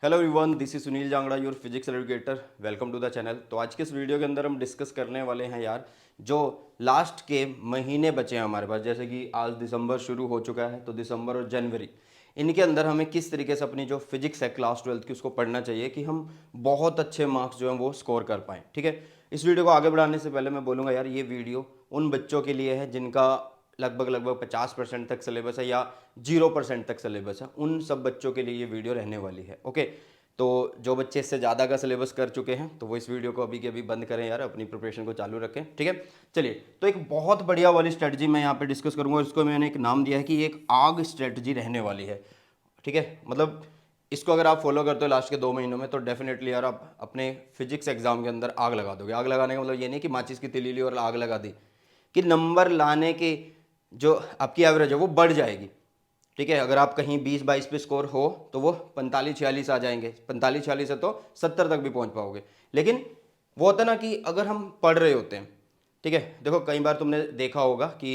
Hello everyone, this is Sunil Jangra, your physics educator. Welcome to the channel. तो आज के इस वीडियो के अंदर हम डिस्कस करने वाले हैं यार, जो लास्ट के महीने बचे हैं हमारे पास। जैसे कि आज दिसंबर शुरू हो चुका है, तो दिसंबर और जनवरी, इनके अंदर हमें किस तरीके से अपनी जो फिजिक्स है क्लास 12th की उसको पढ़ना चाहिए कि हम बहुत अच्छे मार्क्स जो हैं वो स्कोर कर पाएँ। ठीक है, इस वीडियो को आगे बढ़ाने से पहले मैं बोलूँगा यार, ये वीडियो उन बच्चों के लिए है जिनका लगभग लगभग 50% तक सिलेबस है या 0% तक सिलेबस है। उन सब बच्चों के लिए ये वीडियो रहने वाली है। ओके, तो जो बच्चे इससे ज़्यादा का सिलेबस कर चुके हैं तो वो इस वीडियो को अभी के अभी बंद करें यार, अपनी प्रिपरेशन को चालू रखें। ठीक है, चलिए, तो एक बहुत बढ़िया वाली स्ट्रेटजी मैं यहाँ पे डिस्कस करूँगा। इसको मैंने एक नाम दिया है कि ये एक आग स्ट्रेटजी रहने वाली है। ठीक है, मतलब इसको अगर आप फॉलो करते हो लास्ट के 2 महीनों में, तो डेफिनेटली यार आप अपने फिजिक्स एग्जाम के अंदर आग लगा दोगे। आग लगाने का मतलब ये नहीं कि माचिस की तीली ली और आग लगा दी, कि नंबर लाने के जो आपकी एवरेज है वो बढ़ जाएगी। ठीक है, अगर आप कहीं 20-22 पे स्कोर हो तो वो 45-46 आ जाएंगे। 45-46 से तो 70 तक भी पहुंच पाओगे। लेकिन वो होता है ना कि अगर हम पढ़ रहे होते हैं, ठीक है, देखो कई बार तुमने देखा होगा कि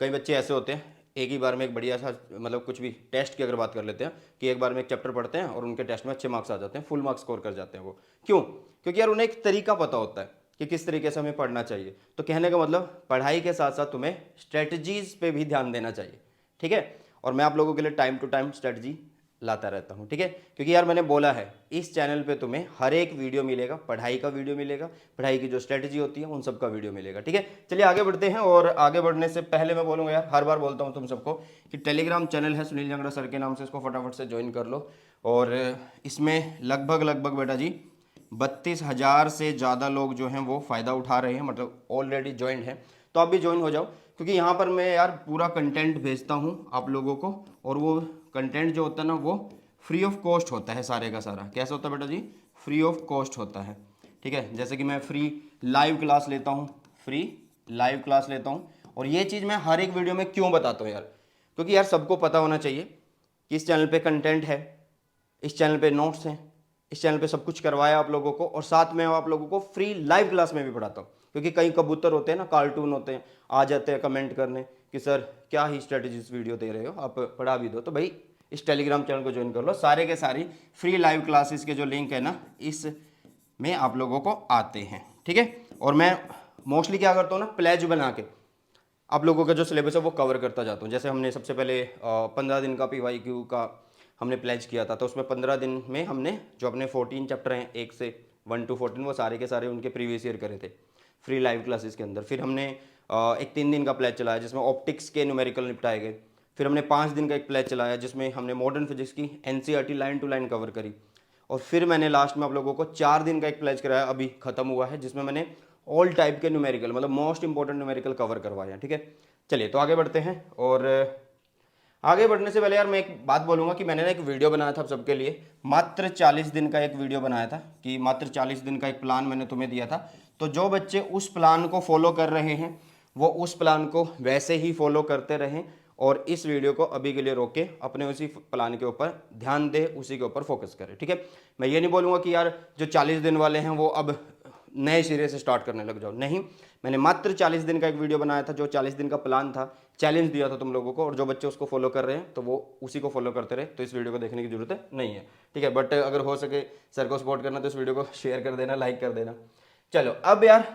कई बच्चे ऐसे होते हैं, एक ही बार में एक बढ़िया सा, मतलब कुछ भी टेस्ट की अगर बात कर लेते हैं कि एक बार में एक चैप्टर पढ़ते हैं और उनके टेस्ट में अच्छे मार्क्स आ जाते हैं, फुल मार्क्स स्कोर कर जाते हैं। वो क्यों? क्योंकि यार उन्हें एक तरीका पता होता है कि किस तरीके से हमें पढ़ना चाहिए। तो कहने का मतलब, पढ़ाई के साथ साथ तुम्हें स्ट्रेटजीज पे भी ध्यान देना चाहिए। ठीक है, और मैं आप लोगों के लिए टाइम टू टाइम स्ट्रेटजी लाता रहता हूँ। ठीक है, क्योंकि यार मैंने बोला है इस चैनल पे तुम्हें हर एक वीडियो मिलेगा, पढ़ाई का वीडियो मिलेगा, पढ़ाई की जो स्ट्रेटजी होती है उन सब का वीडियो मिलेगा। ठीक है, चलिए आगे बढ़ते हैं। और आगे बढ़ने से पहले मैं बोलूँगा यार, हर बार बोलता हूँ तुम सबको कि टेलीग्राम चैनल है सुनील जांगड़ा सर के नाम से, इसको फटाफट से ज्वाइन कर लो। और इसमें लगभग लगभग बेटा जी 32,000 से ज़्यादा लोग जो हैं वो फ़ायदा उठा रहे हैं, मतलब ऑलरेडी ज्वाइंट हैं। तो आप भी ज्वाइन हो जाओ, क्योंकि यहाँ पर मैं यार पूरा कंटेंट भेजता हूँ आप लोगों को, और वो कंटेंट जो होता है ना वो फ्री ऑफ कॉस्ट होता है सारे का सारा। कैसा होता है बेटा जी? फ्री ऑफ कॉस्ट होता है। ठीक है, जैसे कि मैं फ्री लाइव क्लास लेता हूँ, फ्री लाइव क्लास लेता हूँ। और ये चीज़ मैं हर एक वीडियो में क्यों बताता हूँ यार? क्योंकि यार सबको पता होना चाहिए कि इस चैनल पे कंटेंट है, इस चैनल पे नोट्स हैं, इस चैनल पे सब कुछ करवाया आप लोगों को, और साथ में आप लोगों को फ्री लाइव क्लास में भी पढ़ाता हूँ। क्योंकि कई कबूतर होते हैं ना, कार्टून होते हैं, आ जाते हैं कमेंट करने कि सर क्या ही स्ट्रेटजीज वीडियो दे रहे हो, आप पढ़ा भी दो। तो भाई इस टेलीग्राम चैनल को ज्वाइन कर लो, सारे के सारी फ्री लाइव क्लासेस के जो लिंक है ना, इस में आप लोगों को आते हैं। ठीक है, और मैं मोस्टली क्या करता हूँ ना, प्लेज बना के आप लोगों का जो सिलेबस है वो कवर करता जाता हूँ। जैसे हमने सबसे पहले 15 दिन का PYQ का हमने प्लेज किया था, तो उसमें 15 दिन में हमने जो अपने 14 चैप्टर हैं 1 से 1 to 14, वो सारे के सारे उनके प्रीवियस ईयर करे थे फ्री लाइव क्लासेस के अंदर। फिर हमने एक 3 दिन का प्लेज चलाया जिसमें ऑप्टिक्स के न्यूमेरिकल निपटाए गए। फिर हमने 5 दिन का एक प्लेज चलाया जिसमें हमने मॉडर्न फिजिक्स की NCERT line to line cover करी। और फिर मैंने लास्ट में आप लोगों को 4 दिन का एक प्लेज कराया, अभी खत्म हुआ है, जिसमें मैंने ऑल टाइप के न्यूमेरिकल, मतलब मोस्ट इंपॉर्टेंट न्यूमेरिकल कवर करवाए हैं। ठीक है, चलिए तो आगे बढ़ते हैं। और आगे बढ़ने से पहले यार मैं एक बात बोलूँगा कि मैंने ना एक वीडियो बनाया था आप सबके लिए, मात्र 40 दिन का एक वीडियो बनाया था, कि मात्र 40 दिन का एक प्लान मैंने तुम्हें दिया था। तो जो बच्चे उस प्लान को फॉलो कर रहे हैं वो उस प्लान को वैसे ही फॉलो करते रहें, और इस वीडियो को अभी के लिए रोक के अपने उसी प्लान के ऊपर ध्यान दे, उसी के ऊपर फोकस करें। ठीक है, मैं ये नहीं बोलूँगा कि यार जो 40 दिन वाले हैं वो अब नए सिरे से स्टार्ट करने लग जाओ, नहीं। मैंने मात्र 40 दिन का एक वीडियो बनाया था, जो 40 दिन का प्लान था, चैलेंज दिया था तुम लोगों को, और जो बच्चे उसको फॉलो कर रहे हैं तो वो उसी को फॉलो करते रहे, तो इस वीडियो को देखने की जरूरत नहीं है। ठीक है, बट अगर हो सके सर को सपोर्ट करना तो इस वीडियो को शेयर कर देना, लाइक कर देना। चलो अब यार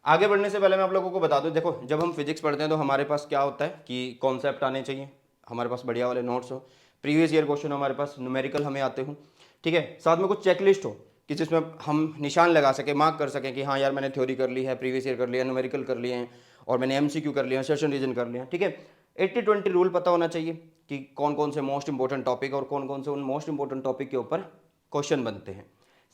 आगे बढ़ने से पहले मैं आप लोगों को बता दूं, देखो जब हम फिजिक्स पढ़ते हैं तो हमारे पास क्या होता है कि कॉन्सेप्ट आने चाहिए, हमारे पास बढ़िया वाले नोट्स हो, प्रीवियस ईयर क्वेश्चन हमारे पास, न्यूमेरिकल हमें आते हो। ठीक है, साथ में कुछ चेकलिस्ट हो कि जिसमें हम निशान लगा सकें, मार्क कर सकें कि हाँ यार मैंने थ्योरी कर ली है, प्रीवियस ईयर कर लिया, न्यूमेरिकल कर लिए हैं, और मैंने MCQ कर लिया, सेशन रीजन कर लिया। ठीक है, 80-20 रूल पता होना चाहिए कि कौन कौन से मोस्ट इंपॉर्टेंट टॉपिक और कौन कौन से उन मोस्ट इंपॉर्टेंट टॉपिक के ऊपर क्वेश्चन बनते हैं।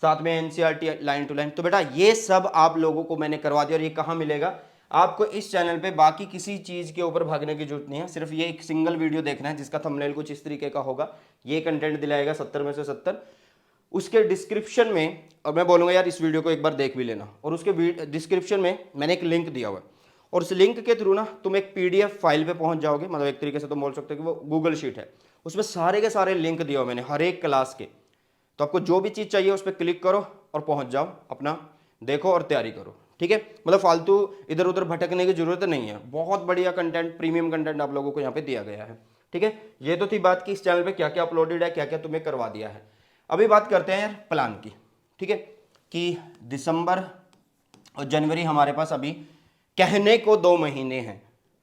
साथ में NCERT लाइन टू लाइन। तो बेटा ये सब आप लोगों को मैंने करवा दिया, और ये कहाँ मिलेगा आपको? इस चैनल पे। बाकी किसी चीज के ऊपर भागने की जरूरत नहीं है, सिर्फ ये एक सिंगल वीडियो देखना है जिसका थंबनेल कुछ इस तरीके का होगा, ये कंटेंट दिलाएगा 70 में से 70। उसके डिस्क्रिप्शन में, और मैं बोलूँगा यार इस वीडियो को एक बार देख भी लेना, और उसके डिस्क्रिप्शन में मैंने एक लिंक दिया हुआ है, और उस लिंक के थ्रू ना तुम एक PDF फाइल पे पहुंच जाओगे। मतलब एक तरीके से तुम बोल सकते हो कि वो गूगल शीट है, उसमें सारे के सारे लिंक दिया हुआ मैंने हर एक क्लास के। तो आपको जो भी चीज़ चाहिए उस पर क्लिक करो और पहुंच जाओ, अपना देखो और तैयारी करो। ठीक है, मतलब फालतू इधर उधर भटकने की जरूरत नहीं है, बहुत बढ़िया कंटेंट, प्रीमियम कंटेंट आप लोगों को यहाँ पे दिया गया है। ठीक है, ये तो थी बात कि इस चैनल पे क्या क्या अपलोडेड है, क्या क्या तुम्हें करवा दिया है। अभी बात करते हैं यार प्लान की, ठीक है, कि दिसंबर और जनवरी हमारे पास अभी कहने को 2 महीने हैं।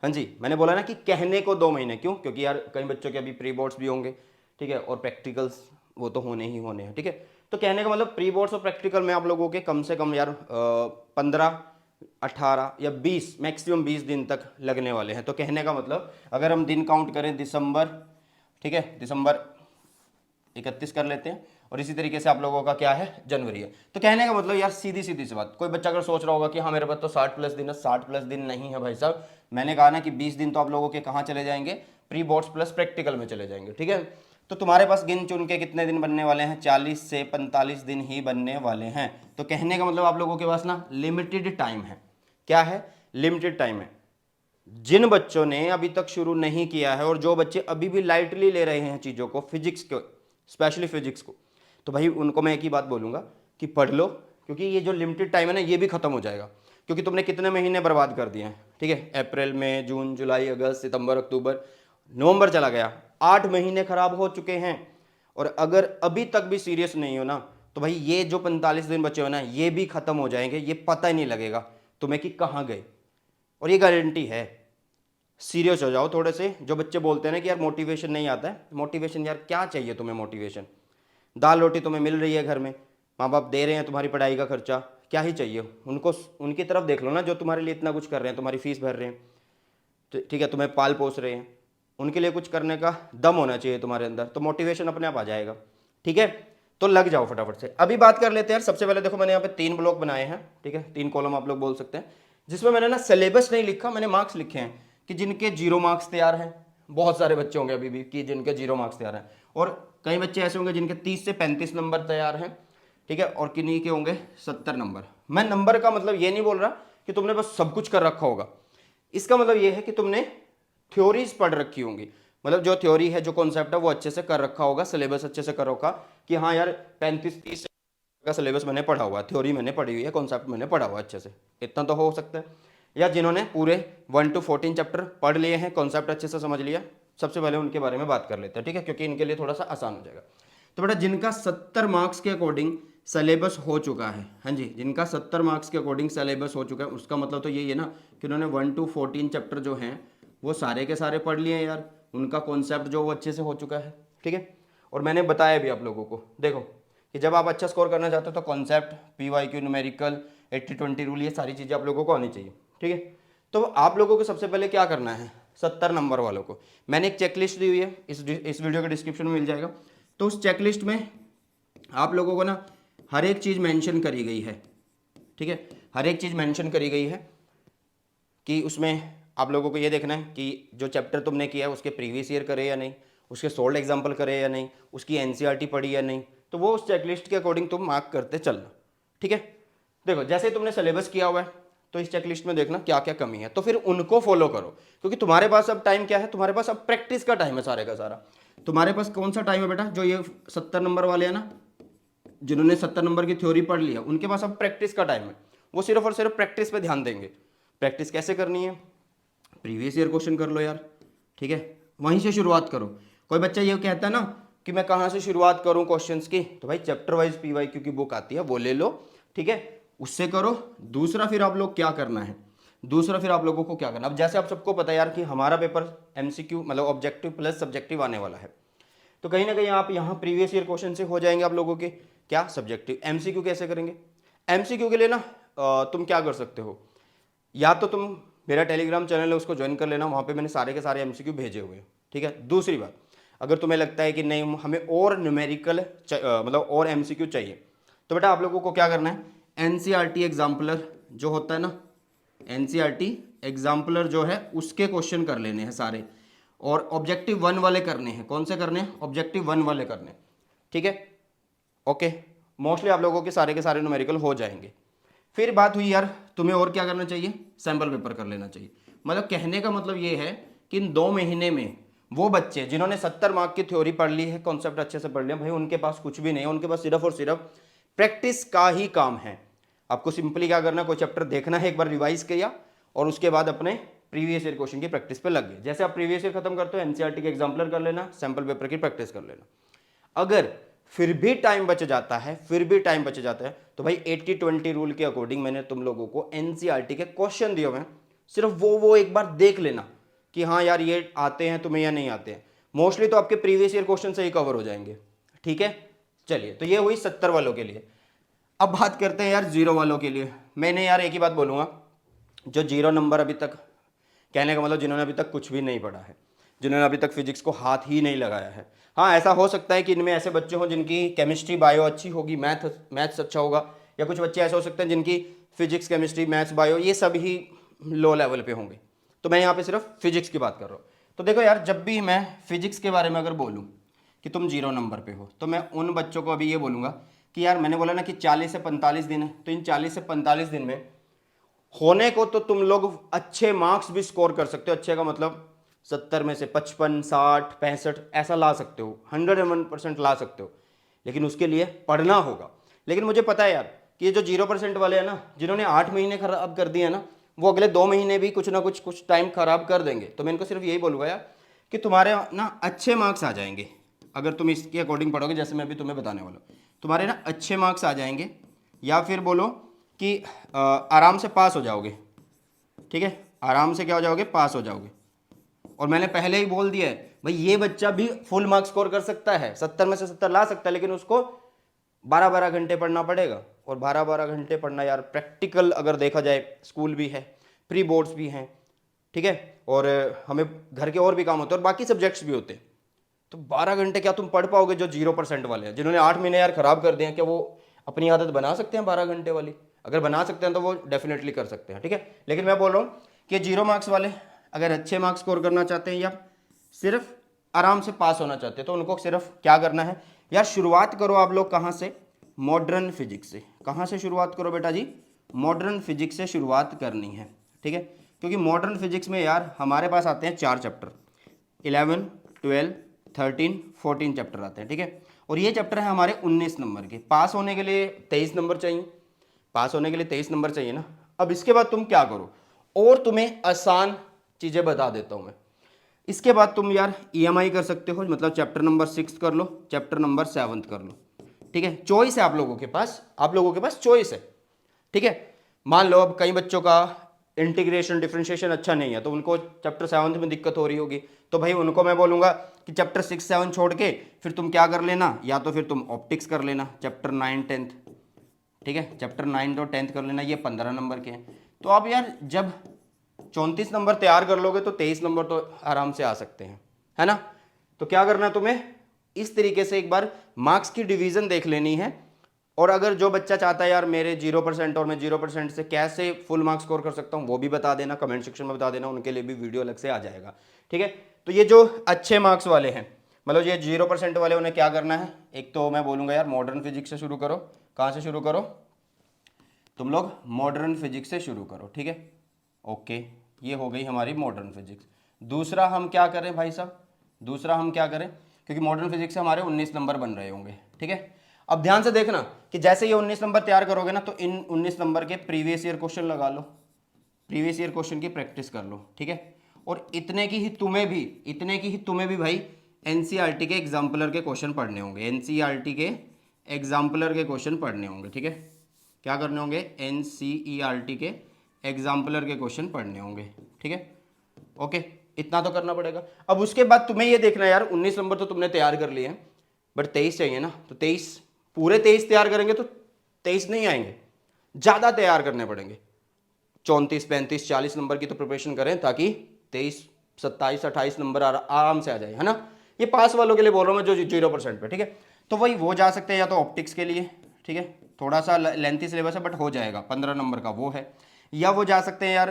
हाँ जी, मैंने बोला ना कि कहने को 2 महीने, क्यों? क्योंकि यार कई बच्चों के अभी प्री बोर्ड्स भी होंगे, ठीक है, और प्रैक्टिकल्स वो तो होने ही होने हैं, ठीक है। तो कहने का मतलब प्री बोर्ड्स और प्रैक्टिकल में आप लोगों के कम से कम यार 15, 18 या 20, मैक्सिमम 20 दिन तक लगने वाले हैं। तो कहने का मतलब अगर हम दिन काउंट करें दिसंबर, ठीक है, दिसंबर 31 कर लेते हैं, और इसी तरीके से आप लोगों का क्या है, जनवरी है। तो कहने का मतलब यार सीधी सीधी सी बात, कोई बच्चा अगर सोच रहा होगा कि हाँ मेरे पास तो 60 प्लस दिन है, 60 प्लस दिन नहीं है भाई साहब। मैंने कहा ना कि 20 दिन तो आप लोगों के कहाँ चले जाएंगे, प्री बोर्ड्स प्लस प्रैक्टिकल में चले जाएंगे, ठीक है। तो तुम्हारे पास गिन चुन के कितने दिन बनने वाले हैं, 40 से 45 दिन ही बनने वाले हैं। तो कहने का मतलब आप लोगों के पास ना लिमिटेड टाइम है। क्या है? लिमिटेड टाइम है। जिन बच्चों ने अभी तक शुरू नहीं किया है और जो बच्चे अभी भी लाइटली ले रहे हैं चीज़ों को, फिजिक्स को, स्पेशली फिजिक्स को, तो भाई उनको मैं एक ही बात बोलूँगा कि पढ़ लो, क्योंकि ये जो लिमिटेड टाइम है ना ये भी खत्म हो जाएगा। क्योंकि तुमने कितने महीने बर्बाद कर दिए हैं, ठीक है, अप्रैल, मई, जून, जुलाई, अगस्त, सितंबर, अक्टूबर, नवंबर चला गया, 8 महीने खराब हो चुके हैं। और अगर अभी तक भी सीरियस नहीं हो ना, तो भाई ये जो 45 दिन बचे हो ना ये भी खत्म हो जाएंगे, ये पता ही नहीं लगेगा तुम्हें कि कहाँ गए। और ये गारंटी है। सीरियस हो जाओ थोड़े से। जो बच्चे बोलते हैं ना कि यार मोटिवेशन नहीं आता है, मोटिवेशन यार क्या चाहिए तुम्हें? मोटिवेशन, दाल रोटी तुम्हें मिल रही है घर में, माँ बाप दे रहे हैं तुम्हारी पढ़ाई का खर्चा, क्या ही चाहिए उनको? उनकी तरफ देख लो ना जो तुम्हारे लिए इतना कुछ कर रहे हैं, तुम्हारी फीस भर रहे हैं, तो ठीक है, तुम्हें पाल पोस रहे हैं, उनके लिए कुछ करने का दम होना चाहिए तुम्हारे अंदर, तो मोटिवेशन अपने आप आ जाएगा, ठीक है। तो लग जाओ फटाफट से। अभी बात कर लेते हैं यार, सबसे पहले देखो मैंने यहाँ पे 3 ब्लॉक बनाए हैं, ठीक है, 3 कॉलम आप लोग बोल सकते हैं, जिसमें मैंने ना सिलेबस नहीं लिखा, मैंने मार्क्स लिखे हैं कि जिनके 0 मार्क्स तैयार हैं। बहुत सारे बच्चे होंगे अभी भी कि जिनके 0 मार्क्स तैयार हैं, और कई बच्चे ऐसे होंगे जिनके 30 से 35 नंबर तैयार हैं, ठीक है, और किन्हीं के होंगे 70 नंबर। मैं नंबर का मतलब ये नहीं बोल रहा कि तुमने बस सब कुछ कर रखा होगा, इसका मतलब ये है कि तुमने थ्योरीज पढ़ रखी होंगी, मतलब जो थ्योरी है, जो कॉन्सेप्ट है वो अच्छे से कर रखा होगा, सिलेबस अच्छे से कर रखा कि हाँ यार 35-30 का सिलेबस मैंने पढ़ा हुआ है, थ्योरी मैंने पढ़ी हुई है, कॉन्सेप्ट मैंने पढ़ा हुआ है अच्छे से, इतना तो हो सकता है। या जिन्होंने पूरे 1 to 14 चैप्टर पढ़ लिए हैं, कॉन्सेप्ट अच्छे से समझ लिया, सबसे पहले उनके बारे में बात कर लेते हैं, ठीक है, क्योंकि इनके लिए थोड़ा सा आसान हो जाएगा। तो बेटा जिनका 70 मार्क्स के अकॉर्डिंग सिलेबस हो चुका है, हाँ जी, जिनका 70 मार्क्स के अकॉर्डिंग सिलेबस हो चुका है, उसका मतलब तो यही है ना कि उन्होंने 1 to 14 चैप्टर जो हैं वो सारे के सारे पढ़ लिए हैं यार, उनका कॉन्सेप्ट जो वो अच्छे से हो चुका है, ठीक है। और मैंने बताया भी आप लोगों को, देखो कि जब आप अच्छा स्कोर करना चाहते हो तो कॉन्सेप्ट, PYQ, न्यूमेरिकल, 80-20 रूल, ये सारी चीज़ें आप लोगों को आनी चाहिए, ठीक है। तो आप लोगों को सबसे पहले क्या करना है, 70 नंबर वालों को मैंने एक चेकलिस्ट दी हुई है, इस वीडियो के डिस्क्रिप्शन में मिल जाएगा। तो उस चेकलिस्ट में आप लोगों को ना हर एक चीज़ मेंशन करी गई है, ठीक है, हर एक चीज़ मेंशन करी गई है कि उसमें आप लोगों को ये देखना है कि जो चैप्टर तुमने किया है उसके प्रीवियस ईयर करे या नहीं, उसके सोल्ड एग्जाम्पल करे या नहीं, उसकी NCERT पढ़ी या नहीं, तो वो उस चेकलिस्ट के अकॉर्डिंग तुम मार्क करते चलना, ठीक है। देखो जैसे ही तुमने सिलेबस किया हुआ है तो इस चेकलिस्ट में देखना क्या क्या कमी है, तो फिर उनको फॉलो करो, क्योंकि तुम्हारे पास अब टाइम क्या है, तुम्हारे पास अब प्रैक्टिस का टाइम है सारे का सारा। तुम्हारे पास कौन सा टाइम है बेटा? जो ये 70 नंबर वाले हैं ना, जिन्होंने 70 नंबर की थ्योरी पढ़ लिया, उनके पास अब प्रैक्टिस का टाइम है। वो सिर्फ और सिर्फ प्रैक्टिस पे ध्यान देंगे। प्रैक्टिस कैसे करनी है? प्रीवियस ईयर क्वेश्चन कर लो यार, ठीक है, वहीं से शुरुआत करो। कोई बच्चा ये कहता है ना कि मैं कहाँ से शुरुआत करूँ क्वेश्चंस की, तो भाई चैप्टर वाइज PYQ की बुक आती है वो ले लो, ठीक है, उससे करो। दूसरा फिर आप लोग क्या करना है, दूसरा फिर आप लोगों को क्या करना, अब जैसे आप सबको पता है यार कि हमारा पेपर MCQ मतलब ऑब्जेक्टिव प्लस सब्जेक्टिव आने वाला है, तो कहीं ना कहीं आप यहाँ प्रीवियस ईयर क्वेश्चन से हो जाएंगे आप लोगों के क्या सब्जेक्टिव। MCQ कैसे करेंगे? MCQ के लिए ना तुम क्या कर सकते हो, या तो तुम मेरा टेलीग्राम चैनल है उसको ज्वाइन कर लेना, वहाँ पे मैंने सारे के सारे MCQ भेजे हुए हैं, ठीक है। दूसरी बात, अगर तुम्हें लगता है कि नहीं हमें और न्यूमेरिकल मतलब और MCQ चाहिए, तो बेटा आप लोगों को क्या करना है, NCERT एग्जाम्पलर जो होता है ना, NCERT एग्जाम्पलर जो है उसके क्वेश्चन कर लेने हैं सारे, और ऑब्जेक्टिव 1 वाले करने हैं। कौन से करने हैं? ऑब्जेक्टिव 1 वाले करने, ठीक है, ओके। मोस्टली आप लोगों के सारे न्यूमेरिकल हो जाएंगे। फिर बात हुई यार तुम्हें और क्या करना चाहिए, सैम्पल पेपर कर लेना चाहिए। मतलब कहने का मतलब ये है कि इन 2 महीने में वो बच्चे जिन्होंने 70 मार्क की थ्योरी पढ़ ली है, कॉन्सेप्ट अच्छे से पढ़ लिया, भाई उनके पास कुछ भी नहीं है, उनके पास सिर्फ और सिर्फ प्रैक्टिस का ही काम है। आपको सिंपली क्या करना है, कोई चैप्टर देखना है, एक बार रिवाइज किया, और उसके बाद अपने प्रीवियस ईयर क्वेश्चन की प्रैक्टिस पे लग गए। जैसे आप प्रीवियस ईयर खत्म करते हो NCERT के एग्जाम्पलर कर लेना, सैम्पल पेपर की प्रैक्टिस कर लेना। अगर फिर भी टाइम बच जाता है, फिर भी टाइम बच जाता है, तो भाई 80-20 रूल के अकॉर्डिंग मैंने तुम लोगों को एनसीईआरटी के क्वेश्चन दिए हुए हैं, सिर्फ वो एक बार देख लेना कि हाँ यार ये आते हैं तुम्हें या नहीं आते हैं। मोस्टली तो आपके प्रीवियस ईयर क्वेश्चन से ही कवर हो जाएंगे, ठीक है। चलिए, तो ये हुई 70 वालों के लिए। अब बात करते हैं यार जीरो वालों के लिए। मैंने यार एक ही बात बोलूँगा, जो जीरो नंबर अभी तक, कहने का मतलब जिन्होंने अभी तक कुछ भी नहीं पढ़ा है, जिन्होंने अभी तक फिजिक्स को हाथ ही नहीं लगाया है। हाँ, ऐसा हो सकता है कि इनमें ऐसे बच्चे हों जिनकी केमिस्ट्री बायो अच्छी होगी, मैथ्स अच्छा होगा, या कुछ बच्चे ऐसे हो सकते हैं जिनकी फिजिक्स केमिस्ट्री मैथ्स बायो ये सब ही लो लेवल पे होंगे। तो मैं यहाँ पे सिर्फ फिजिक्स की बात कर रहा हूँ। तो देखो यार, जब भी मैं फिजिक्स के बारे में अगर बोलूँ कि तुम जीरो नंबर पे हो, तो मैं उन बच्चों को अभी ये बोलूँगा कि यार मैंने बोला ना कि 40 से 45 दिन है, तो इन 40 से 45 दिन में होने को तो तुम लोग अच्छे मार्क्स भी स्कोर कर सकते हो। अच्छे का मतलब 70 में से 55, 60, 65 ऐसा ला सकते हो, 101% ला सकते हो, लेकिन उसके लिए पढ़ना होगा। लेकिन मुझे पता है यार कि ये जो 0% वाले हैं ना, जिन्होंने 8 महीने खराब कर दिए हैं ना, वो अगले 2 महीने भी कुछ ना कुछ टाइम खराब कर देंगे। तो मैं इनको सिर्फ यही बोलूँगा यार कि तुम्हारे ना अच्छे मार्क्स आ जाएंगे अगर तुम इसके अकॉर्डिंग पढ़ोगे, जैसे मैं अभी तुम्हें बताने वाला हूँ। तुम्हारे ना अच्छे मार्क्स आ जाएंगे, या फिर बोलो कि आराम से पास हो जाओगे, ठीक है, आराम से क्या हो जाओगे, पास हो जाओगे। और मैंने पहले ही बोल दिया है भाई, ये बच्चा भी फुल मार्क्स स्कोर कर सकता है, 70 में से 70 ला सकता है, लेकिन उसको 12-12 घंटे पढ़ना पड़ेगा। और 12-12 घंटे पढ़ना यार, प्रैक्टिकल अगर देखा जाए, स्कूल भी है, प्री बोर्ड्स भी हैं, ठीक है, और हमें घर के और भी काम होते हैं और बाकी सब्जेक्ट्स भी होते हैं। तो 12 घंटे क्या तुम पढ़ पाओगे? जो 0% वाले हैं, जिन्होंने 8 महीने यार खराब कर दिए हैं, क्या वो अपनी आदत बना सकते हैं 12 घंटे वाली? अगर बना सकते हैं तो वो डेफिनेटली कर सकते हैं, ठीक है। लेकिन मैं बोल रहा हूँ कि 0 मार्क्स वाले अगर अच्छे मार्क्स स्कोर करना चाहते हैं या सिर्फ आराम से पास होना चाहते हैं, तो उनको सिर्फ क्या करना है यार, शुरुआत करो आप लोग कहाँ से? मॉडर्न फिजिक्स से। कहाँ से शुरुआत करो बेटा जी? मॉडर्न फिजिक्स से शुरुआत करनी है, ठीक है। क्योंकि मॉडर्न फिजिक्स में यार हमारे पास आते हैं 4 चैप्टर, 11, 12, 13, 14 चैप्टर आते हैं, ठीक है। और ये चैप्टर है हमारे 19 नंबर के। पास होने के लिए 23 नंबर चाहिए, पास होने के लिए 23 नंबर चाहिए ना। अब इसके बाद तुम क्या करो, और तुम्हें आसान चीज़ें बता देता हूँ मैं। इसके बाद तुम यार EMI कर सकते हो, मतलब चैप्टर नंबर 6 कर लो, चैप्टर नंबर 7 कर लो, ठीक है। चॉइस है आप लोगों के पास, आप लोगों के पास चॉइस है, ठीक है। मान लो अब कई बच्चों का इंटीग्रेशन डिफरेंशिएशन अच्छा नहीं है, तो उनको चैप्टर 7 में दिक्कत हो रही होगी, तो भाई उनको मैं बोलूँगा कि चैप्टर 6, 7 छोड़ के फिर तुम क्या कर लेना, या तो फिर तुम ऑप्टिक्स कर लेना, चैप्टर 9, 10, ठीक है। चैप्टर 9 और 10 कर लेना, ये 15 नंबर के हैं। तो आप यार जब 34 नंबर तैयार कर लोगे तो 23 नंबर तो आराम से आ सकते हैं, है ना। तो क्या करना है तुम्हें, इस तरीके से एक बार मार्क्स की डिवीजन देख लेनी है। और अगर जो बच्चा चाहता है यार मेरे 0% और मैं 0% से कैसे फुल मार्क्स स्कोर कर सकता हूँ, वो भी बता देना, कमेंट सेक्शन में बता देना, उनके लिए भी वीडियो अलग से आ जाएगा, ठीक है। तो ये जो अच्छे मार्क्स वाले हैं, मतलब ये 0% वाले, उन्हें क्या करना है, एक तो मैं बोलूँगा यार मॉडर्न फिजिक्स से शुरू करो। कहाँ से शुरू करो? तुम लोग मॉडर्न फिजिक्स से शुरू करो, ठीक है। ओके, ये हो गई हमारी मॉडर्न फिजिक्स। दूसरा हम क्या करें भाई साहब, दूसरा हम क्या करें, क्योंकि मॉडर्न फिजिक्स से हमारे 19 नंबर बन रहे होंगे, ठीक है। अब ध्यान से देखना कि जैसे ये 19 नंबर तैयार करोगे ना, तो इन 19 नंबर के प्रीवियस ईयर क्वेश्चन लगा लो, प्रीवियस ईयर क्वेश्चन की प्रैक्टिस कर लो, ठीक है। और इतने की ही तुम्हें भी भाई एनसीईआरटी के एग्जाम्पलर के क्वेश्चन पढ़ने होंगे, एनसीईआरटी के एग्जाम्पलर के क्वेश्चन पढ़ने होंगे, ठीक है। क्या करने होंगे? एनसीईआरटी के एग्जाम्पलर के क्वेश्चन पढ़ने होंगे, ठीक है। ओके, इतना तो करना पड़ेगा। अब उसके बाद तुम्हें ये देखना यार, 19 नंबर तो तुमने तैयार कर लिए हैं, बट 23 चाहिए ना, तो 23 पूरे 23 तैयार करेंगे तो 23 नहीं आएंगे, ज़्यादा तैयार करने पड़ेंगे। 34, 35, 40 नंबर की तो प्रिपरेशन करें, ताकि 23, 27, 28 नंबर आराम से आ जाए, है ना। ये पास वालों के लिए बोल रहा हूँ मैं, जो 0% पे, ठीक है। तो वही वो जा सकते हैं या तो ऑप्टिक्स के लिए, ठीक है, थोड़ा सा लेंथी सिलेबस है बट हो जाएगा, 15 नंबर का वो है। या वो जा सकते हैं यार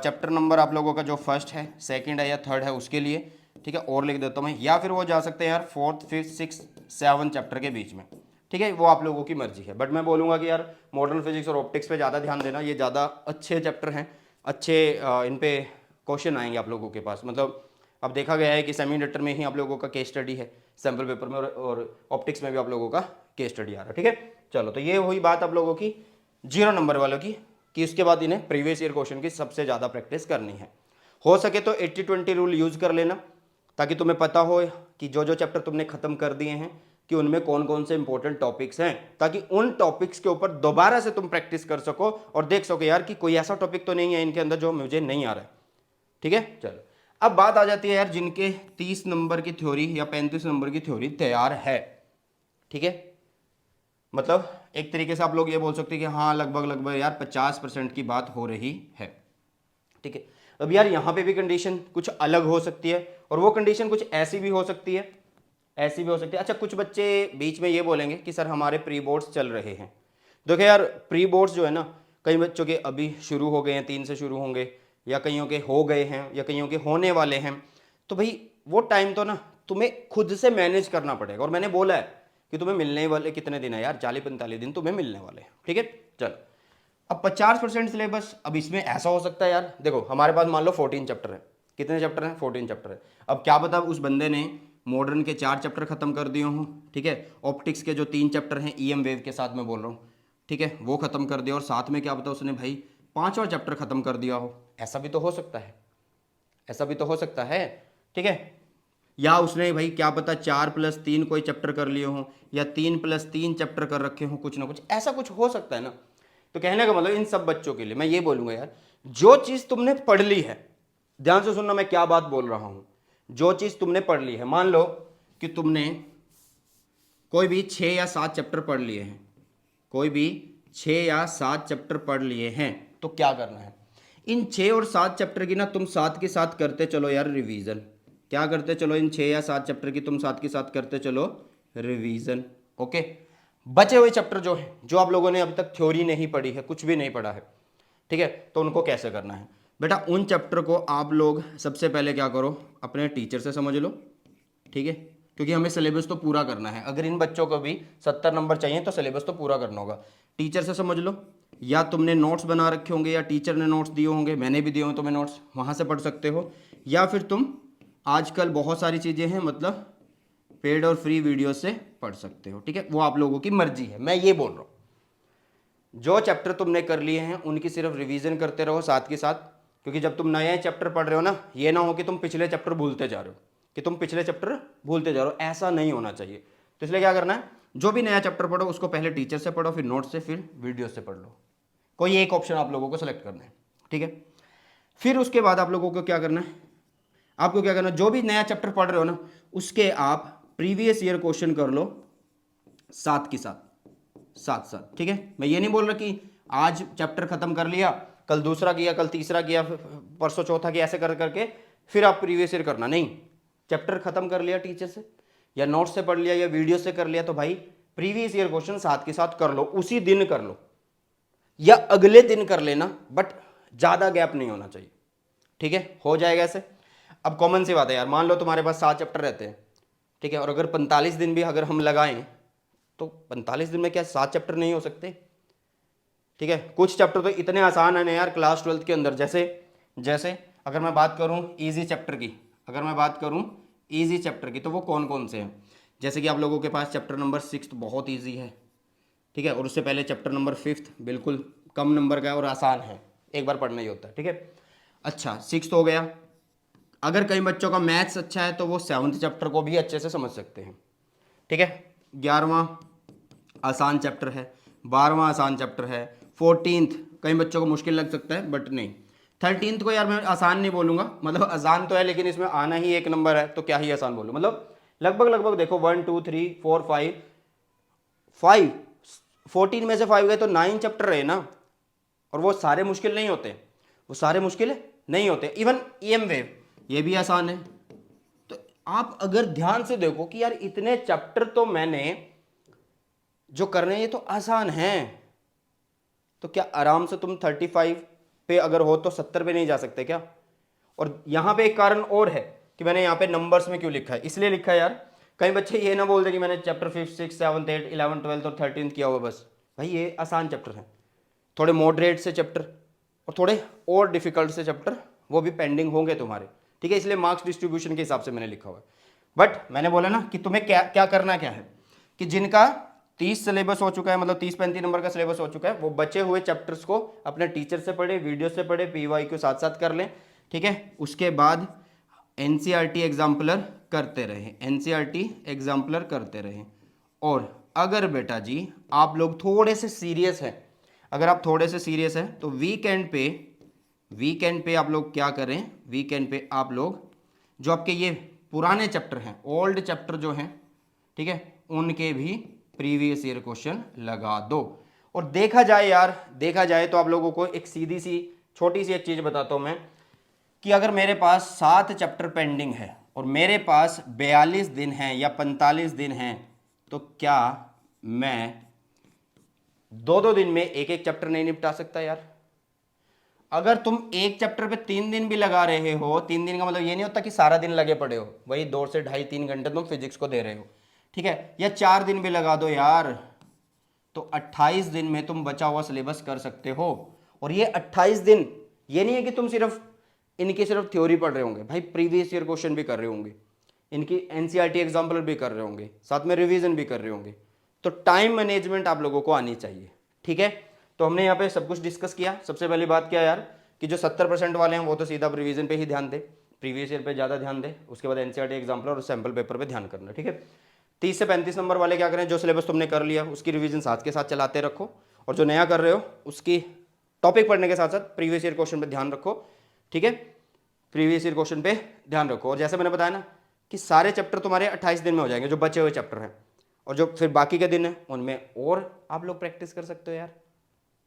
चैप्टर नंबर आप लोगों का जो फर्स्ट है, सेकंड है या थर्ड है उसके लिए, ठीक है, और लिख देता हूँ मैं। या फिर वो जा सकते हैं यार 4th, 5th, 6th, 7 चैप्टर के बीच में, ठीक है, वो आप लोगों की मर्जी है। बट मैं बोलूँगा कि यार मॉडर्न फिजिक्स और ऑप्टिक्स पे ज़्यादा ध्यान देना, ये ज़्यादा अच्छे चैप्टर हैं, अच्छे इन पे क्वेश्चन आएंगे आप लोगों के पास। मतलब अब देखा गया है कि सेमीकंडक्टर में ही आप लोगों का केस स्टडी है सैम्पल पेपर में, और ऑप्टिक्स में भी आप लोगों का केस स्टडी आ रहा है, ठीक है। चलो, तो ये हुई बात आप लोगों की 0 नंबर वालों की, कि उसके बाद इन्हें प्रीवियस ईयर क्वेश्चन की सबसे ज़्यादा प्रैक्टिस करनी है। हो सके तो 80-20 रूल यूज़ कर लेना, ताकि तुम्हें पता हो कि जो जो चैप्टर तुमने ख़त्म कर दिए हैं कि उनमें कौन कौन से इंपॉर्टेंट टॉपिक्स हैं, ताकि उन टॉपिक्स के ऊपर दोबारा से तुम प्रैक्टिस कर सको और देख सको यार कि कोई ऐसा टॉपिक तो नहीं है इनके अंदर जो मुझे नहीं आ रहा है। ठीक है, चलो अब बात आ जाती है यार जिनके 30 नंबर की थ्योरी या 35 नंबर की थ्योरी तैयार है। ठीक है, मतलब एक तरीके से आप लोग ये बोल सकते हैं कि हाँ लगभग लगभग यार 50% की बात हो रही है। ठीक है, अब यार यहाँ पे भी कंडीशन कुछ अलग हो सकती है और वो कंडीशन कुछ ऐसी भी हो सकती है, ऐसी भी हो सकती है। अच्छा, कुछ बच्चे बीच में ये बोलेंगे कि सर हमारे प्री बोर्ड्स चल रहे हैं। देखो यार प्री बोर्ड्स जो है ना, कई बच्चों के अभी शुरू हो गए हैं, 3 से शुरू होंगे, या कईयों के हो गए हैं, या कईयों के होने वाले हैं। तो भाई वो टाइम तो ना तुम्हें खुद से मैनेज करना पड़ेगा। और मैंने बोला है कि तुम्हें मिलने वाले कितने दिन है यार, 40-45 दिन तुम्हें मिलने वाले हैं। ठीक है, चलो अब 50% सिलेबस। अब इसमें ऐसा हो सकता है यार, देखो हमारे पास मान लो 14 चैप्टर है। कितने चैप्टर हैं? 14 चैप्टर है। अब क्या पता उस बंदे ने मॉडर्न के 4 चैप्टर खत्म कर दिए हों। ठीक है, ऑप्टिक्स के जो 3 चैप्टर हैं ईएम वेव के साथ मैं बोल रहा हूँ, ठीक है, वो खत्म कर दिया, और साथ में क्या पता उसने भाई 5वां चैप्टर खत्म कर दिया हो। ऐसा भी तो हो सकता है, ऐसा भी तो हो सकता है। ठीक है, या उसने भाई क्या पता 4+3 कोई चैप्टर कर लिए हों, या 3+3 चैप्टर कर रखे हों, कुछ ना कुछ ऐसा कुछ हो सकता है ना। तो कहने का मतलब इन सब बच्चों के लिए मैं ये बोलूँगा यार, जो चीज़ तुमने पढ़ ली है, ध्यान से सुनना मैं क्या बात बोल रहा हूँ, जो चीज़ तुमने पढ़ ली है, मान लो कि तुमने कोई भी 6 या 7 चैप्टर पढ़ लिए हैं, कोई भी 6 या 7 चैप्टर पढ़ लिए हैं, तो क्या करना है, इन 6 और 7 चैप्टर की ना तुम साथ के साथ करते चलो यार रिवीजन। क्या करते चलो, इन 6 या 7 चैप्टर की तुम साथ के साथ करते चलो रिवीजन। ओके, बचे हुए चैप्टर जो है, जो आप लोगों ने अभी तक थ्योरी नहीं पढ़ी है, कुछ भी नहीं पढ़ा है, ठीक है, तो उनको कैसे करना है बेटा, उन चैप्टर को आप लोग सबसे पहले क्या करो, अपने टीचर से समझ लो। ठीक है, क्योंकि हमें सिलेबस तो पूरा करना है। अगर इन बच्चों को भी 70 नंबर चाहिए तो सिलेबस तो पूरा करना होगा। टीचर से समझ लो, या तुमने नोट्स बना रखे होंगे, या टीचर ने नोट्स दिए होंगे, मैंने भी दिए हों तुम्हें नोट्स, वहाँ से पढ़ सकते हो। या फिर तुम आजकल बहुत सारी चीज़ें हैं, मतलब पेड और फ्री वीडियो से पढ़ सकते हो। ठीक है, वो आप लोगों की मर्जी है। मैं ये बोल रहा हूँ जो चैप्टर तुमने कर लिए हैं उनकी सिर्फ रिवीजन करते रहो साथ के साथ, क्योंकि जब तुम नए चैप्टर पढ़ रहे हो ना, ये ना हो कि तुम पिछले चैप्टर भूलते जा रहे हो, कि तुम पिछले चैप्टर भूलते जा रहे हो, ऐसा नहीं होना चाहिए। तो इसलिए क्या करना है, जो भी नया चैप्टर पढ़ो उसको पहले टीचर से पढ़ो, फिर नोट से, फिर वीडियो से पढ़ लो। कोई एक ऑप्शन आप लोगों को सेलेक्ट करना है। ठीक है, फिर उसके बाद आप लोगों को क्या करना है, आपको क्या करना है, जो भी नया चैप्टर पढ़ रहे हो ना उसके आप प्रीवियस ईयर क्वेश्चन कर लो साथ के साथ, साथ साथ। ठीक है, मैं ये नहीं बोल रहा कि आज चैप्टर खत्म कर लिया, कल दूसरा किया, कल तीसरा किया, परसों चौथा किया, ऐसे कर करके फिर आप प्रीवियस ईयर करना नहीं। चैप्टर खत्म कर लिया टीचर से, या नोट से पढ़ लिया, या वीडियो से कर लिया, तो भाई प्रीवियस ईयर क्वेश्चन साथ के साथ कर लो, उसी दिन कर लो या अगले दिन कर लेना, बट ज़्यादा गैप नहीं होना चाहिए। ठीक है, हो जाएगा ऐसे। अब कॉमन सी बात है यार, मान लो तुम्हारे पास 7 चैप्टर रहते हैं, ठीक है, और अगर 45 दिन भी अगर हम लगाएं तो 45 दिन में क्या 7 चैप्टर नहीं हो सकते? ठीक है, कुछ चैप्टर तो इतने आसान है यार क्लास 12th के अंदर, जैसे जैसे अगर मैं बात करूं इजी चैप्टर की, अगर मैं बात करूं इजी चैप्टर की, तो वो कौन कौन से हैं? जैसे कि आप लोगों के पास चैप्टर नंबर 6 बहुत ईजी है, ठीक है, और उससे पहले चैप्टर नंबर 5 बिल्कुल कम नंबर का है और आसान है, एक बार पढ़ना ही होता है। ठीक है, अच्छा 6 हो गया। अगर कई बच्चों का मैथ्स अच्छा है तो वो 7th चैप्टर को भी अच्छे से समझ सकते हैं। ठीक है, 11वां आसान चैप्टर है, 12वां आसान चैप्टर है, 14th कई बच्चों को मुश्किल लग सकता है बट नहीं, 13th को यार मैं आसान नहीं बोलूँगा, मतलब आसान तो है लेकिन इसमें आना ही 1 नंबर है, तो क्या ही आसान बोलूँ, मतलब लगभग लगभग देखो 1 2 3 4 5 14 में से 5 गए तो 9 चैप्टर रहे ना, और वो सारे मुश्किल नहीं होते, वो सारे मुश्किल नहीं होते। इवन ईएम वेव ये भी आसान है। तो आप अगर ध्यान से देखो कि यार इतने चैप्टर तो मैंने जो करने हैं ये तो आसान हैं, तो क्या आराम से तुम 35 पे अगर हो तो 70 पे नहीं जा सकते क्या? और यहाँ पे एक कारण और है कि मैंने यहाँ पे नंबर्स में क्यों लिखा है, इसलिए लिखा है यार, कई बच्चे ये ना बोल दे कि मैंने चैप्टर 5 6 7 8 11 12 और 13 किया हुआ बस। भाई ये आसान चैप्टर हैं, थोड़े मॉडरेट से चैप्टर और थोड़े और डिफिकल्ट से चैप्टर वो भी पेंडिंग होंगे तुम्हारे। ठीक है, इसलिए मार्क्स डिस्ट्रीब्यूशन के हिसाब से मैंने लिखा हुआ है। बट मैंने बोला ना कि तुम्हें क्या क्या करना क्या है, कि जिनका 30 सिलेबस हो चुका है, मतलब 30-35 नंबर का सिलेबस हो चुका है, वो बचे हुए चैप्टर्स को अपने टीचर से पढ़े, वीडियो से पढ़े, पीवाई को साथ साथ कर लें। ठीक है, उसके बाद एनसीईआरटी एग्जाम्पलर करते रहें, एनसीईआरटी एग्जाम्पलर करते रहें। और अगर बेटा जी आप लोग थोड़े से सीरियस हैं, अगर आप थोड़े से सीरियस हैं तो वीकेंड पे आप लोग क्या करें, वीकेंड पे आप लोग जो आपके ये पुराने चैप्टर हैं, ओल्ड चैप्टर जो हैं, ठीक है, उनके भी प्रीवियस ईयर क्वेश्चन लगा दो। और देखा जाए यार, देखा जाए तो आप लोगों को एक सीधी सी छोटी सी एक चीज बताता हूं मैं, कि अगर मेरे पास 7 चैप्टर पेंडिंग है और मेरे पास 42 दिन हैं या 45 दिन हैं, तो क्या मैं 2-2 दिन में एक एक चैप्टर नहीं निपटा सकता यार? अगर तुम एक चैप्टर पे 3 दिन भी लगा रहे हो, 3 दिन का मतलब ये नहीं होता कि सारा दिन लगे पड़े हो, वही 2 से 2.5-3 घंटे तुम फिजिक्स को दे रहे हो, ठीक है, या 4 दिन भी लगा दो यार, तो 28 दिन में तुम बचा हुआ सिलेबस कर सकते हो। और ये 28 दिन ये नहीं है कि तुम सिर्फ इनकी सिर्फ थ्योरी पढ़ रहे होंगे, भाई प्रीवियस ईयर क्वेश्चन भी कर रहे होंगे, इनकी एनसीईआरटी एग्जाम्पल भी कर रहे होंगे, साथ में रिवीजन भी कर रहे होंगे। तो टाइम मैनेजमेंट आप लोगों को आनी चाहिए, ठीक है। तो हमने यहाँ पे सब कुछ डिस्कस किया। सबसे पहली बात क्या यार, कि जो 70% वाले हैं वो तो सीधा रिवीजन पे ही ध्यान दे, प्रीवियस ईयर पे ज़्यादा ध्यान दे, उसके बाद एनसीईआरटी एग्जाम्पल और सैम्पल पेपर पे ध्यान करना, ठीक है। 30 से 35 नंबर वाले क्या करें, जो सिलेबस तुमने कर लिया उसकी रिवीजन साथ के साथ चलाते रखो, और जो नया कर रहे हो उसकी टॉपिक पढ़ने के साथ साथ प्रीवियस ईयर क्वेश्चन पे ध्यान रखो, ठीक है, प्रीवियस ईयर क्वेश्चन पे ध्यान रखो। और जैसे मैंने बताया ना कि सारे चैप्टर तुम्हारे 28 दिन में हो जाएंगे, जो बचे हुए चैप्टर हैं, और जो फिर बाकी के दिन है उनमें और आप लोग प्रैक्टिस कर सकते हो यार,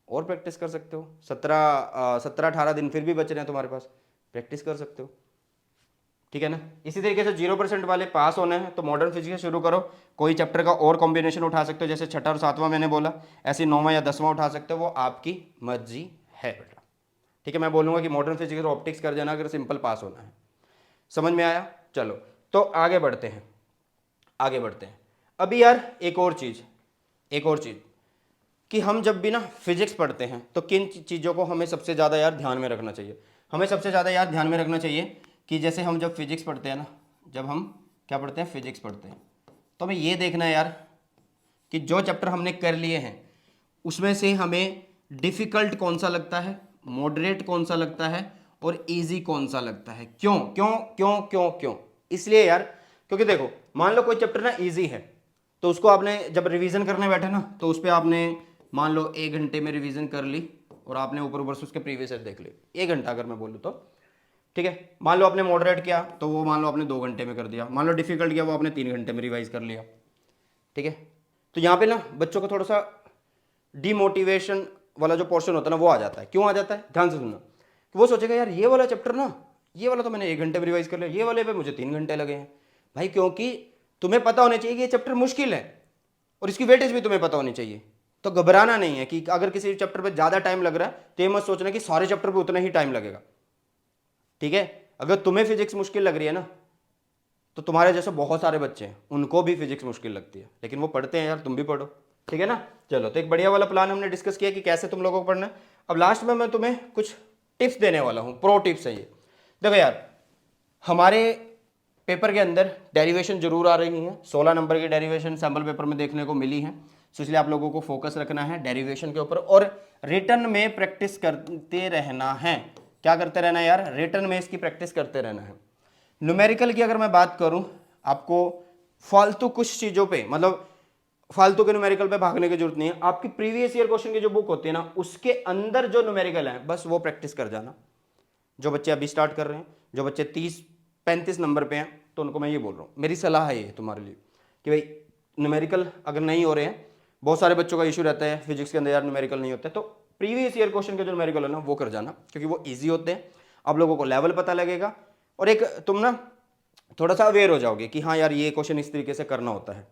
और प्रैक्टिस कर सकते हो। 17-18 दिन फिर भी बच रहे हैं तुम्हारे पास, प्रैक्टिस कर सकते हो, ठीक है ना। इसी तरीके से 0% वाले पास होने हैं तो मॉडर्न फिजिक्स शुरू करो, कोई चैप्टर का और कॉम्बिनेशन उठा सकते हो, जैसे छठा और सातवां मैंने बोला, ऐसे 9वां या 10वां उठा सकते हो, वो आपकी मर्जी है बेटा, ठीक है। मैं बोलूँगा कि मॉडर्न फिजिक्स और ऑप्टिक्स कर जाना अगर सिंपल पास होना है। समझ में आया? चलो तो आगे बढ़ते हैं, आगे बढ़ते हैं। अभी यार एक और चीज़ कि हम जब भी ना फिजिक्स पढ़ते हैं तो किन चीज़ों को हमें सबसे ज़्यादा यार ध्यान में रखना चाहिए। हमें सबसे ज़्यादा यार ध्यान में रखना चाहिए कि जैसे हम जब फिजिक्स पढ़ते हैं ना, जब हम क्या पढ़ते हैं, फिजिक्स पढ़ते हैं, तो हमें ये देखना है यार कि जो चैप्टर हमने कर लिए हैं उसमें से हमें डिफ़िकल्ट कौन सा लगता है, मॉडरेट कौन सा लगता है, और इजी कौन सा लगता है। क्यों क्यों क्यों क्यों क्यों? इसलिए यार क्योंकि देखो, मान लो कोई चैप्टर ना इजी है, तो उसको आपने जब रिवीजन करने बैठे ना, तो उस पर आपने मान लो 1 घंटे में रिवीजन कर ली और आपने ऊपर ऊपर से उसके प्रीवियस ईयर देख ली, 1 घंटा अगर मैं बोलूँ तो, ठीक है। मान लो आपने मॉडरेट किया तो वो मान लो आपने 2 घंटे में कर दिया, मान लो डिफिकल्ट किया वो आपने 3 घंटे में रिवाइज कर लिया, ठीक है। तो यहाँ पे ना बच्चों को थोड़ा सा डीमोटिवेशन वाला जो पोर्शन होता है ना वो आ जाता है। क्यों आ जाता है? ध्यान से सुनना। कि वो सोचेगा यार ये वाला चैप्टर ना, ये वाला तो मैंने 1 घंटे में रिवाइज कर लिया, ये वाले पे मुझे 3 घंटे लगे हैं। भाई क्योंकि तुम्हें पता होना चाहिए कि ये चैप्टर मुश्किल है और इसकी वेटेज भी तुम्हें पता होनी चाहिए। तो घबराना नहीं है कि अगर किसी चैप्टर पे ज़्यादा टाइम लग रहा है तो ये मत सोचना कि सारे चैप्टर पे उतना ही टाइम लगेगा, ठीक है। अगर तुम्हें फिजिक्स मुश्किल लग रही है ना, तो तुम्हारे जैसे बहुत सारे बच्चे हैं उनको भी फिजिक्स मुश्किल लगती है, लेकिन वो पढ़ते हैं यार, तुम भी पढ़ो, ठीक है ना। चलो तो एक बढ़िया वाला प्लान हमने डिस्कस किया कि कैसे तुम लोगों को पढ़ना है। अब लास्ट में मैं तुम्हें कुछ टिप्स देने वाला हूँ, प्रो टिप्स है ये। देखो यार, हमारे पेपर के अंदर डेरिवेशन जरूर आ रही है, 16 नंबर की डेरिवेशन सैम्पल पेपर में देखने को मिली है, तो इसलिए आप लोगों को फोकस रखना है डेरिवेशन के ऊपर, और रिटर्न में प्रैक्टिस करते रहना है। क्या करते रहना है यार? रिटर्न में इसकी प्रैक्टिस करते रहना है। न्यूमेरिकल की अगर मैं बात करूं, आपको फालतू कुछ चीज़ों पे, मतलब फालतू के न्यूमेरिकल पे भागने की जरूरत नहीं है। आपकी प्रीवियस ईयर क्वेश्चन की जो बुक होती है ना, उसके अंदर जो न्यूमेरिकल है बस वो प्रैक्टिस कर जाना। जो बच्चे अभी स्टार्ट कर रहे हैं, जो बच्चे 30-35 नंबर पे हैं, तो उनको मैं ये बोल रहा हूँ, मेरी सलाह है ये तुम्हारे लिए कि भाई न्यूमेरिकल अगर नहीं हो रहे हैं, बहुत सारे बच्चों का इशू रहता है फिजिक्स के अंदर यार न्यूमेरिकल नहीं होता है, तो प्रीवियस ईयर क्वेश्चन के जो न्यूमेरिकल है ना वो कर जाना, क्योंकि वो ईजी होते हैं, आप लोगों को लेवल पता लगेगा, और एक तुम ना थोड़ा सा अवेयर हो जाओगे कि हाँ यार ये क्वेश्चन इस तरीके से करना होता है,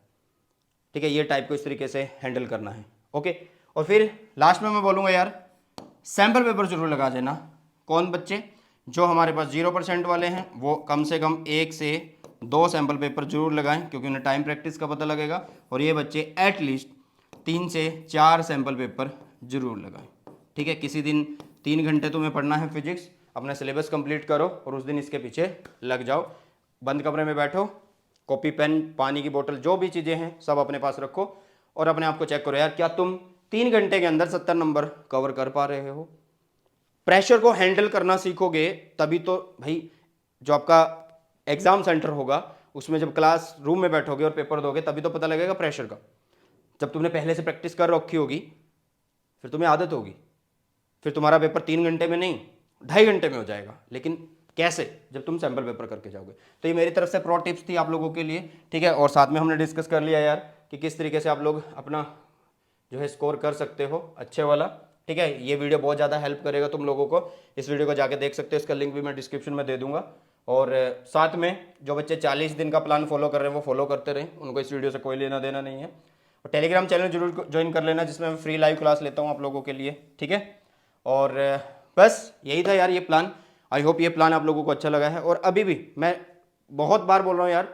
ठीक है, ये टाइप को इस तरीके से हैंडल करना है, ओके। और फिर लास्ट में मैं बोलूँगा यार, सैम्पल पेपर जरूर लगा देना। कौन बच्चे? जो हमारे पास 0% वाले हैं वो कम से कम 1 से 2 सैम्पल पेपर जरूर लगाएं, क्योंकि उन्हें टाइम प्रैक्टिस का पता लगेगा, और ये बच्चे एटलीस्ट 3 से 4 सैम्पल पेपर जरूर लगाएं, ठीक है। किसी दिन 3 घंटे तुम्हें पढ़ना है फिजिक्स, अपना सिलेबस कंप्लीट करो और उस दिन इसके पीछे लग जाओ। बंद कमरे में बैठो, कॉपी पेन पानी की बोतल जो भी चीज़ें हैं सब अपने पास रखो, और अपने आप को चेक करो यार क्या तुम 3 घंटे के अंदर 70 नंबर कवर कर पा रहे हो। प्रेशर को हैंडल करना सीखोगे तभी तो भाई जो आपका एग्जाम सेंटर होगा उसमें जब क्लास रूम में बैठोगे और पेपर दोगे तभी तो पता लगेगा प्रेशर का। जब तुमने पहले से प्रैक्टिस कर रखी होगी फिर तुम्हें आदत होगी, फिर तुम्हारा पेपर 3 घंटे में नहीं 2.5 घंटे में हो जाएगा। लेकिन कैसे? जब तुम सैम्पल पेपर करके जाओगे। तो ये मेरी तरफ से प्रो टिप्स थी आप लोगों के लिए, ठीक है। और साथ में हमने डिस्कस कर लिया यार कि किस तरीके से आप लोग अपना जो है स्कोर कर सकते हो अच्छे वाला, ठीक है। ये वीडियो बहुत ज़्यादा हेल्प करेगा तुम लोगों को, इस वीडियो को जाके देख सकते हो, इसका लिंक भी मैं डिस्क्रिप्शन में दे दूंगा। और साथ में जो बच्चे 40 दिन का प्लान फॉलो कर रहे हैं वो फॉलो करते रहें, उनको इस वीडियो से कोई लेना देना नहीं है। और टेलीग्राम चैनल जरूर ज्वाइन कर लेना जिसमें मैं फ्री लाइव क्लास लेता हूँ आप लोगों के लिए, ठीक है। और बस यही था यार ये प्लान। आई होप ये प्लान आप लोगों को अच्छा लगा है। और अभी भी मैं बहुत बार बोल रहा हूँ यार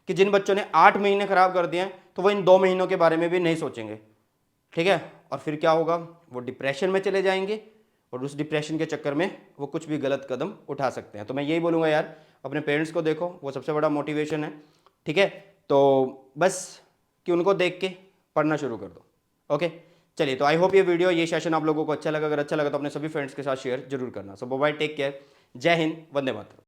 कि जिन बच्चों ने 8 महीने खराब कर दिए हैं तो वो इन 2 महीनों के बारे में भी नहीं सोचेंगे, ठीक है। और फिर क्या होगा, वो डिप्रेशन में चले जाएंगे और उस डिप्रेशन के चक्कर में वो कुछ भी गलत कदम उठा सकते हैं। तो मैं यही बोलूँगा यार, अपने पेरेंट्स को देखो, वो सबसे बड़ा मोटिवेशन है, ठीक है। तो बस कि उनको देख के पढ़ना शुरू कर दो, ओके। चलिए, तो आई होप ये वीडियो, ये सेशन आप लोगों को अच्छा लगा। अगर अच्छा लगा तो अपने सभी फ्रेंड्स के साथ शेयर जरूर करना। सो बाय, टेक केयर, जय हिंद, वंदे मातरम।